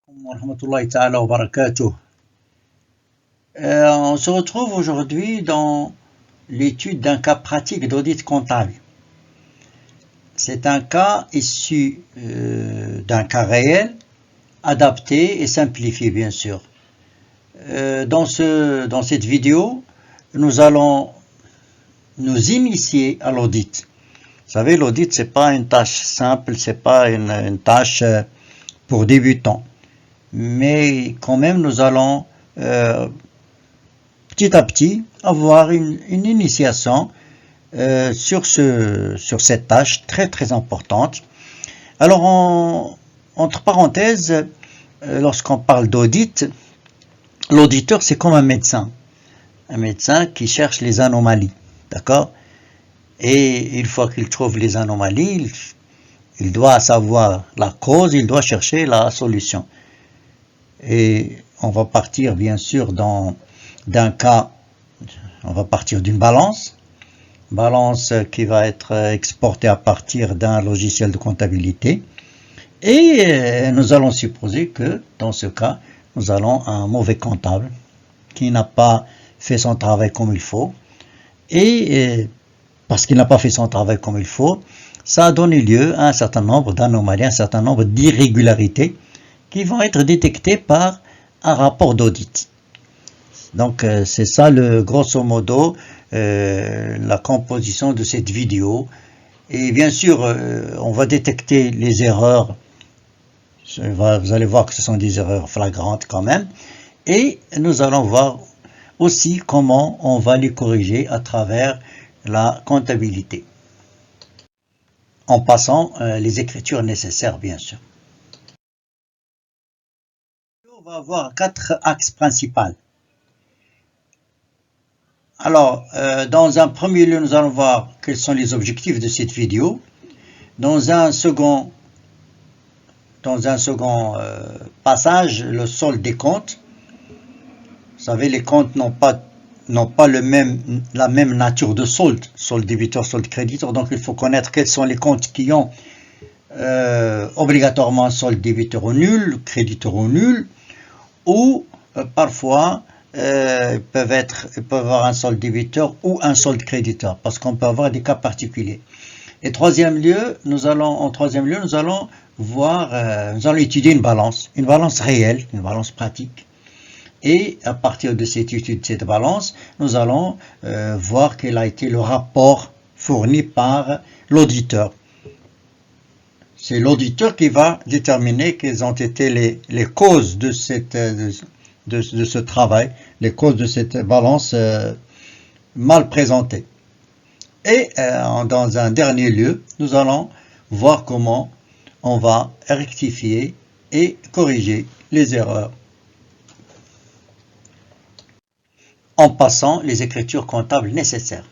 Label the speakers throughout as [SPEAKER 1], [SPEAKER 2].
[SPEAKER 1] Warahmatullahi ta'ala wa barakatuh. On se retrouve aujourd'hui dans l'étude d'un cas pratique d'audit comptable. C'est un cas issu d'un cas réel, adapté et simplifié bien sûr. Dans cette vidéo, nous allons nous initier à l'audit. Vous savez, l'audit, c'est pas une tâche simple, c'est pas une tâche pour débutants. Mais quand même, nous allons petit à petit avoir une initiation sur cette tâche très très importante. Alors, entre parenthèses, lorsqu'on parle d'audit, l'auditeur, c'est comme un médecin qui cherche les anomalies, d'accord? Et une fois qu'il trouve les anomalies, il doit savoir la cause, il doit chercher la solution. Et on va partir bien sûr d'un cas, on va partir d'une balance qui va être exportée à partir d'un logiciel de comptabilité. Et nous allons supposer que dans ce cas, nous allons un mauvais comptable qui n'a pas fait son travail comme il faut. Et parce qu'il n'a pas fait son travail comme il faut, ça a donné lieu à un certain nombre d'anomalies, un certain nombre d'irrégularités qui vont être détectées par un rapport d'audit. Donc c'est ça grosso modo la composition de cette vidéo. Et bien sûr, on va détecter les erreurs. Vous allez voir que ce sont des erreurs flagrantes quand même. Et nous allons voir aussi comment on va les corriger à travers la comptabilité. En passant les écritures nécessaires, bien sûr. On va avoir 4 axes principaux. Alors, dans un premier lieu, nous allons voir quels sont les objectifs de cette vidéo. Dans un second passage, le solde des comptes. Vous savez, les comptes n'ont pas la même nature de solde débiteur, solde créditeur. Donc, il faut connaître quels sont les comptes qui ont obligatoirement solde débiteur au nul, créditeur au nul, ou parfois ils peuvent avoir un solde débiteur ou un solde créditeur, parce qu'on peut avoir des cas particuliers. Et en troisième lieu, nous allons étudier une balance réelle, une balance pratique. Et à partir de cette étude de cette balance, nous allons voir quel a été le rapport fourni par l'auditeur. C'est l'auditeur qui va déterminer quelles ont été les causes de ce travail, les causes de cette balance mal présentée. Et dans un dernier lieu, nous allons voir comment on va rectifier et corriger les erreurs en passant les écritures comptables nécessaires.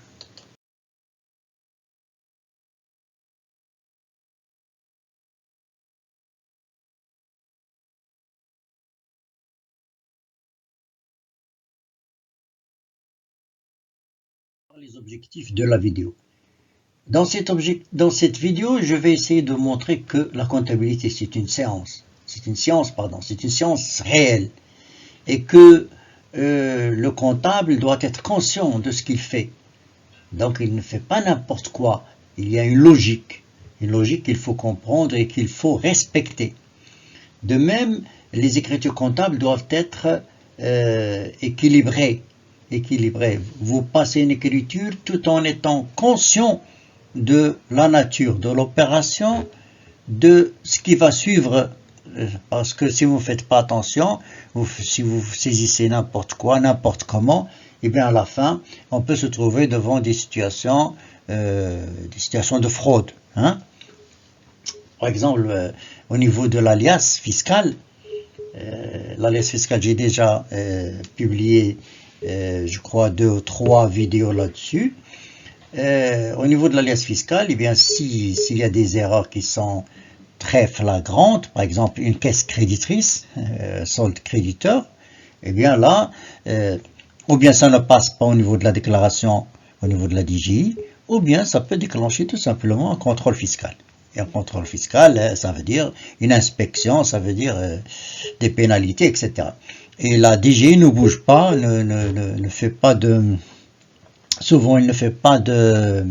[SPEAKER 1] Les objectifs de la vidéo. Dans cette vidéo, je vais essayer de montrer que la comptabilité, c'est une science réelle, et que le comptable doit être conscient de ce qu'il fait. Donc, il ne fait pas n'importe quoi. Il y a une logique qu'il faut comprendre et qu'il faut respecter. De même, les écritures comptables doivent être équilibrées. Vous passez une écriture tout en étant conscient de la nature de l'opération, de ce qui va suivre, parce que si vous ne faites pas attention, si vous saisissez n'importe quoi, n'importe comment, et bien à la fin, on peut se trouver devant des situations de fraude. Par exemple, au niveau de l'alias fiscal, j'ai déjà publié je crois 2 ou 3 vidéos là-dessus. Au niveau de l'alias fiscal, eh bien s'il y a des erreurs qui sont très flagrantes, par exemple une caisse créditrice, solde créditeur, eh bien là, ou bien ça ne passe pas au niveau de la déclaration, au niveau de la DGI, ou bien ça peut déclencher tout simplement un contrôle fiscal. Et un contrôle fiscal, ça veut dire une inspection, ça veut dire des pénalités, etc. Et la DGI ne bouge pas, ne fait pas de... Souvent, il ne fait pas de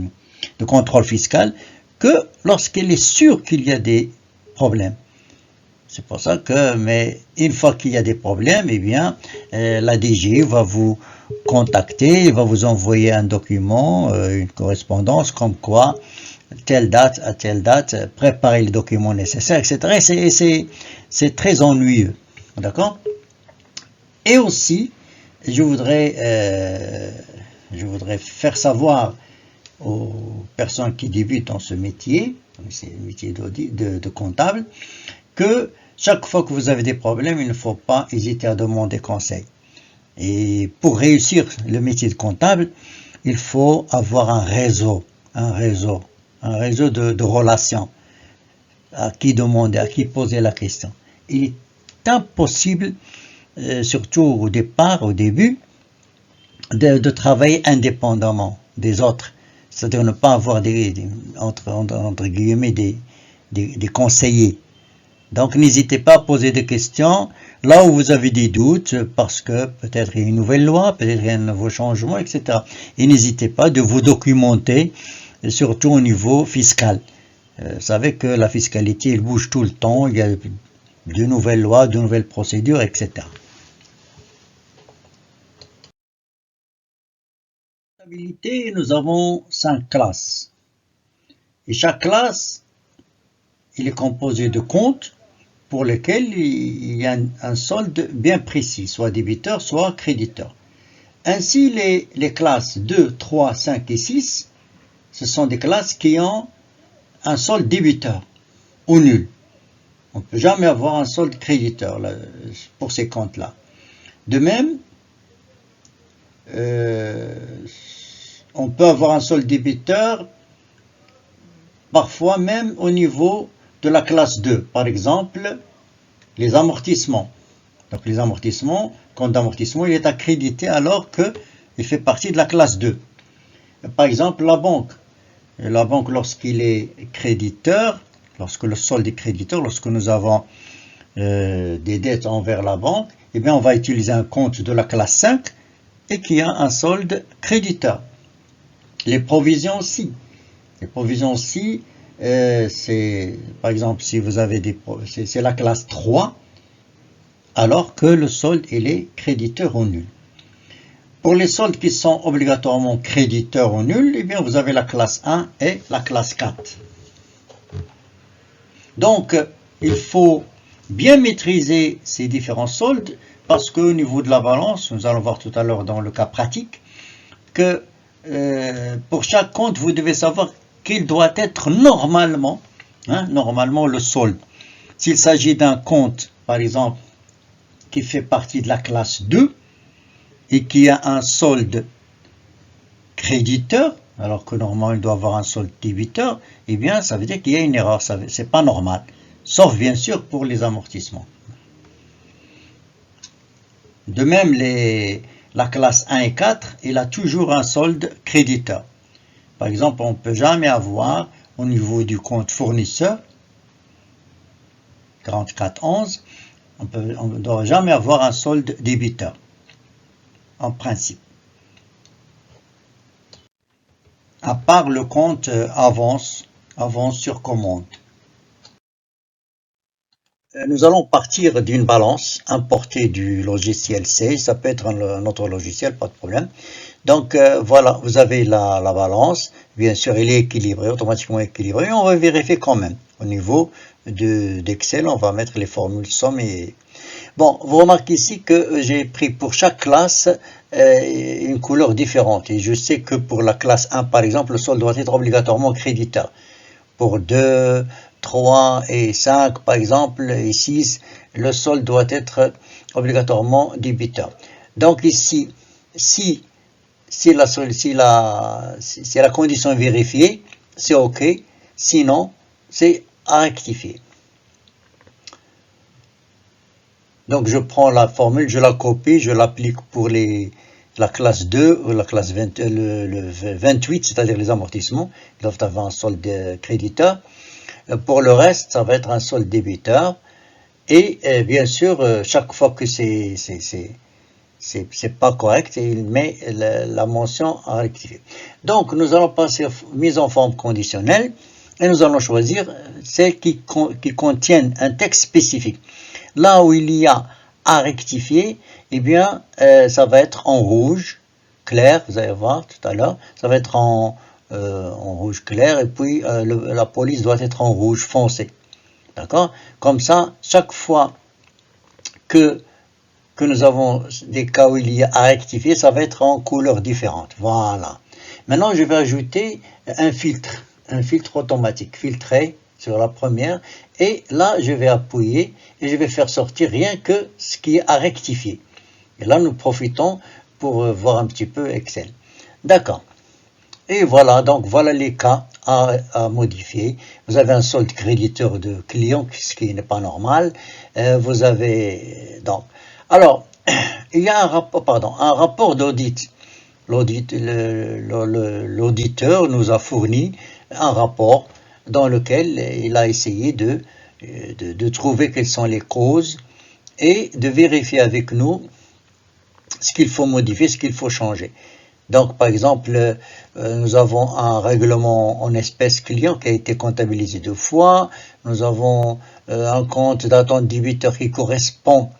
[SPEAKER 1] contrôle fiscal que lorsqu'elle est sûre qu'il y a des problèmes. C'est pour ça que, mais une fois qu'il y a des problèmes, eh bien, la DGI va vous contacter, va vous envoyer un document, une correspondance, comme quoi, telle date à telle date, préparez les documents nécessaires, etc. Et c'est très ennuyeux, d'accord? Et aussi, je voudrais faire savoir aux personnes qui débutent dans ce métier, c'est le métier de comptable, que chaque fois que vous avez des problèmes, il ne faut pas hésiter à demander conseil. Et pour réussir le métier de comptable, il faut avoir un réseau de relations, à qui demander, à qui poser la question. Il est impossible, surtout au début, de travailler indépendamment des autres. C'est-à-dire ne pas avoir entre guillemets des conseillers. Donc n'hésitez pas à poser des questions là où vous avez des doutes, parce que peut-être il y a une nouvelle loi, peut-être il y a un nouveau changement, etc. Et n'hésitez pas de vous documenter, surtout au niveau fiscal. Vous savez que la fiscalité, elle bouge tout le temps, il y a de nouvelles lois, de nouvelles procédures, etc. En comptabilité, nous avons 5 classes. Et chaque classe, il est composé de comptes pour lesquels il y a un solde bien précis, soit débiteur, soit créditeur. Ainsi, les classes 2, 3, 5 et 6, ce sont des classes qui ont un solde débiteur ou nul. On ne peut jamais avoir un solde créditeur là, pour ces comptes-là. De même, on peut avoir un solde débiteur parfois même au niveau de la classe 2. Par exemple, les amortissements. Donc les amortissements, compte d'amortissement, il est accrédité alors qu'il fait partie de la classe 2. Par exemple, la banque. La banque, lorsqu'il est créditeur, lorsque le solde est créditeur, lorsque nous avons des dettes envers la banque, eh bien on va utiliser un compte de la classe 5 et qui a un solde créditeur. Les provisions aussi. Les provisions aussi, c'est par exemple si vous avez c'est la classe 3, alors que le solde il est créditeur ou nul. Pour les soldes qui sont obligatoirement créditeurs ou nuls, eh bien vous avez la classe 1 et la classe 4. Donc, il faut bien maîtriser ces différents soldes parce qu'au niveau de la balance, nous allons voir tout à l'heure dans le cas pratique, que pour chaque compte, vous devez savoir qu'il doit être normalement le solde. S'il s'agit d'un compte, par exemple, qui fait partie de la classe 2 et qui a un solde créditeur, alors que normalement il doit avoir un solde débiteur, eh bien ça veut dire qu'il y a une erreur, c'est pas normal. Sauf bien sûr pour les amortissements. De même, la classe 1 et 4, il a toujours un solde créditeur. Par exemple, on ne peut jamais avoir au niveau du compte fournisseur, 4411, on ne doit jamais avoir un solde débiteur, en principe. À part le compte avance sur commande. Nous allons partir d'une balance importée du logiciel C, ça peut être un autre logiciel, pas de problème. Donc voilà, vous avez la balance, bien sûr elle est équilibrée, automatiquement équilibrée, mais on va vérifier quand même. Au niveau d'Excel, on va mettre les formules somme et... Bon, vous remarquez ici que j'ai pris pour chaque classe une couleur différente. Et je sais que pour la classe 1, par exemple, le solde doit être obligatoirement créditeur. Pour 2, 3 et 5, par exemple, et 6, le solde doit être obligatoirement débiteur. Donc ici, si la condition est vérifiée, c'est OK. Sinon, c'est à rectifier. Donc je prends la formule, je la copie, je l'applique pour la classe 2 ou la classe 28, c'est-à-dire les amortissements. Ils doivent avoir un solde créditeur. Pour le reste, ça va être un solde débiteur. Et bien sûr, chaque fois que c'est pas correct, et il met la mention à rectifier. Donc, nous allons passer mise en forme conditionnelle et nous allons choisir celles qui contiennent un texte spécifique. Là où il y a à rectifier, eh bien, ça va être en rouge clair, vous allez voir tout à l'heure, ça va être en rouge clair, et puis la police doit être en rouge foncé. D'accord? Comme ça, chaque fois que nous avons des cas où il y a à rectifier, ça va être en couleur différente. Voilà. Maintenant, je vais ajouter un filtre automatique, filtré sur la première, et là, je vais appuyer et je vais faire sortir rien que ce qui est à rectifier. Et là, nous profitons pour voir un petit peu Excel. D'accord. Et voilà, donc voilà les cas à modifier. Vous avez un solde créditeur de client, ce qui n'est pas normal. Vous avez donc, alors, il y a un rapport d'audit. L'auditeur nous a fourni un rapport dans lequel il a essayé de trouver quelles sont les causes et de vérifier avec nous ce qu'il faut modifier, ce qu'il faut changer. Donc, par exemple, nous avons un règlement en espèces client qui a été comptabilisé 2 fois. Nous avons un compte d'attente débiteur qui correspond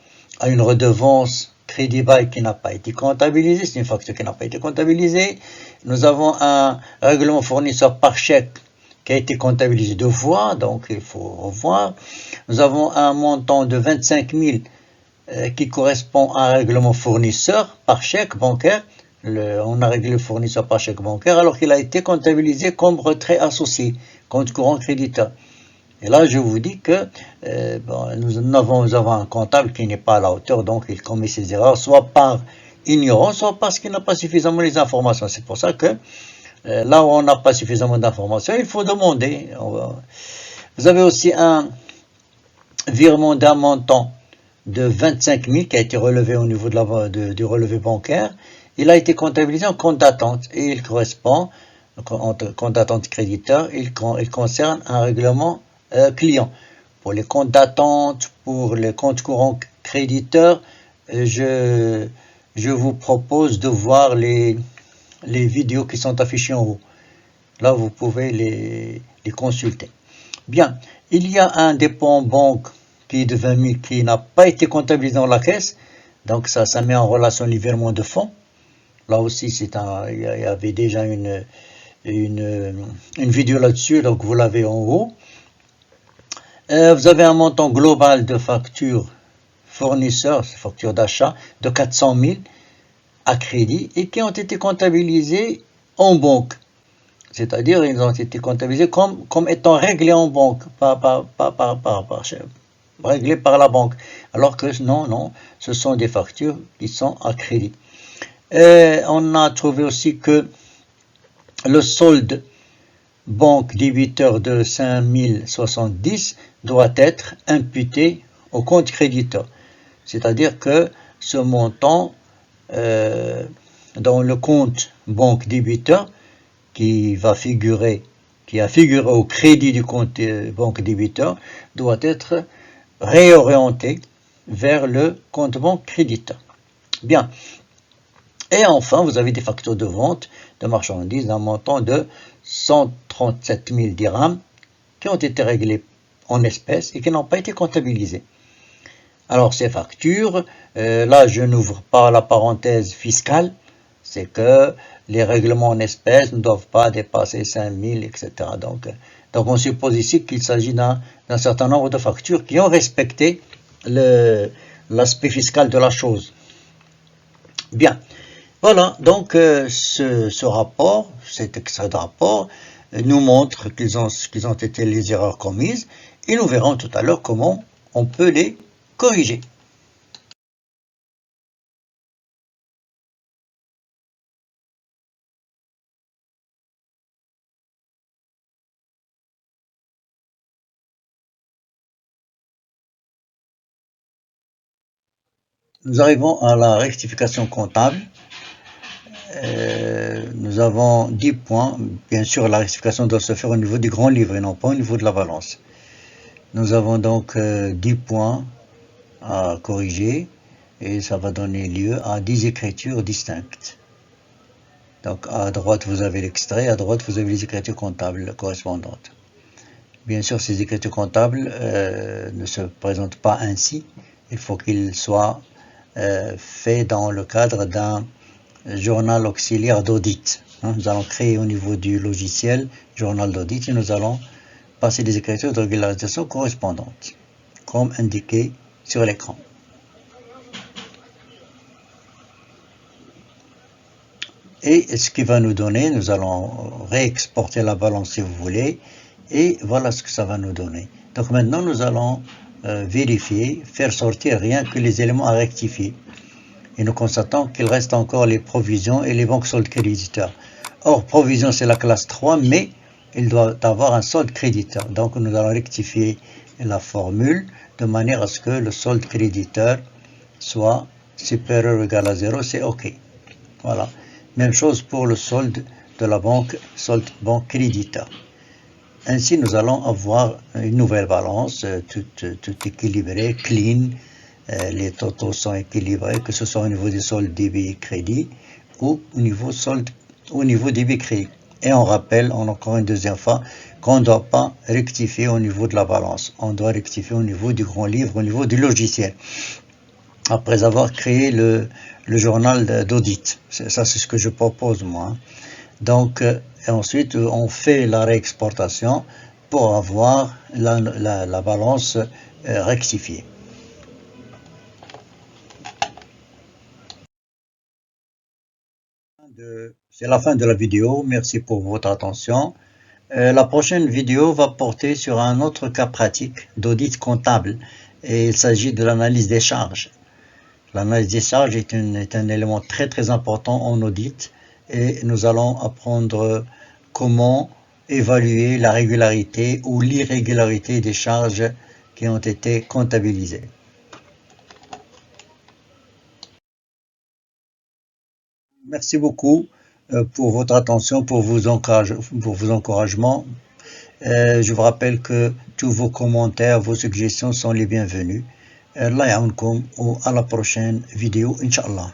[SPEAKER 1] à une redevance crédit bail qui n'a pas été comptabilisée. C'est une facture qui n'a pas été comptabilisée. Nous avons un règlement fournisseur par chèque qui a été comptabilisé 2 fois, donc il faut revoir. Nous avons un montant de 25 000 qui correspond à un règlement fournisseur par chèque bancaire. On a réglé le fournisseur par chèque bancaire alors qu'il a été comptabilisé comme retrait associé, compte courant créditeur. Et là, je vous dis que nous avons un comptable qui n'est pas à la hauteur, donc il commet ses erreurs, soit par ignorance, soit parce qu'il n'a pas suffisamment les informations. C'est pour ça que là où on n'a pas suffisamment d'informations, il faut demander. Vous avez aussi un virement d'un montant de 25 000 qui a été relevé au niveau du relevé bancaire. Il a été comptabilisé en compte d'attente et il correspond, entre compte d'attente créditeur, il concerne un règlement client. Pour les comptes d'attente, pour les comptes courants créditeurs, je vous propose de voir les vidéos qui sont affichées en haut. Là, vous pouvez les consulter. Bien, il y a un dépôt en banque qui est de 20 000 qui n'a pas été comptabilisé dans la caisse. Donc ça met en relation les virements de fonds. Là aussi, il y avait déjà une vidéo là-dessus, donc vous l'avez en haut. Vous avez un montant global de factures fournisseurs, factures d'achat, de 400 000 à crédit et qui ont été comptabilisés en banque. C'est-à-dire, ils ont été comptabilisés comme étant réglés en banque, réglés par la banque. Alors que non, ce sont des factures qui sont à crédit. Et on a trouvé aussi que le solde banque débiteur de 5070 doit être imputé au compte créditeur. C'est-à-dire que ce montant dans le compte banque débiteur qui a figuré au crédit du compte banque débiteur doit être réorienté vers le compte banque créditeur. Bien. Et enfin, vous avez des factures de vente de marchandises d'un montant de 137 000 dirhams qui ont été réglées en espèces et qui n'ont pas été comptabilisées. Alors ces factures, là je n'ouvre pas la parenthèse fiscale, c'est que les règlements en espèces ne doivent pas dépasser 5 000, etc. Donc on suppose ici qu'il s'agit d'un certain nombre de factures qui ont respecté l'aspect fiscal de la chose. Bien. Voilà, donc ce rapport, cet extrait de rapport, nous montre qu'ils ont été les erreurs commises et nous verrons tout à l'heure comment on peut les corriger. Nous arrivons à la rectification comptable. nous avons 10 points. Bien sûr, la rectification doit se faire au niveau du grand livre et non pas au niveau de la balance. Nous avons donc 10 points à corriger et ça va donner lieu à 10 écritures distinctes. Donc à droite vous avez l'extrait, à droite vous avez les écritures comptables correspondantes. Bien sûr, ces écritures comptables ne se présentent pas ainsi. Il faut qu'ils soient faits dans le cadre d'un journal auxiliaire d'audit. Nous allons créer au niveau du logiciel journal d'audit et nous allons passer des écritures de régularisation correspondantes, comme indiqué sur l'écran. Et ce qui va nous donner, nous allons réexporter la balance si vous voulez, et voilà ce que ça va nous donner. Donc maintenant nous allons vérifier, faire sortir rien que les éléments à rectifier. Et nous constatons qu'il reste encore les provisions et les banques soldes créditeurs. Or, provision c'est la classe 3, mais il doit avoir un solde créditeur. Donc nous allons rectifier la formule de manière à ce que le solde créditeur soit supérieur ou égal à 0, c'est OK. Voilà. Même chose pour le solde de la banque, solde banque créditeur. Ainsi, nous allons avoir une nouvelle balance, tout équilibré, clean. Les totaux sont équilibrés, que ce soit au niveau des soldes débit crédit ou au niveau débit crédit. Et on rappelle encore une deuxième fois qu'on ne doit pas rectifier au niveau de la balance. On doit rectifier au niveau du grand livre, au niveau du logiciel. Après avoir créé le journal d'audit. Ça, c'est ce que je propose, moi. Donc, et ensuite, on fait la réexportation pour avoir la balance rectifiée. C'est la fin de la vidéo. Merci pour votre attention. La prochaine vidéo va porter sur un autre cas pratique d'audit comptable. Et il s'agit de l'analyse des charges. L'analyse des charges est un élément très très important en audit et nous allons apprendre comment évaluer la régularité ou l'irrégularité des charges qui ont été comptabilisées. Merci beaucoup pour votre attention, pour vos encouragements. Je vous rappelle que tous vos commentaires, vos suggestions sont les bienvenus. Allah yaounkoum ou à la prochaine vidéo, Inch'Allah.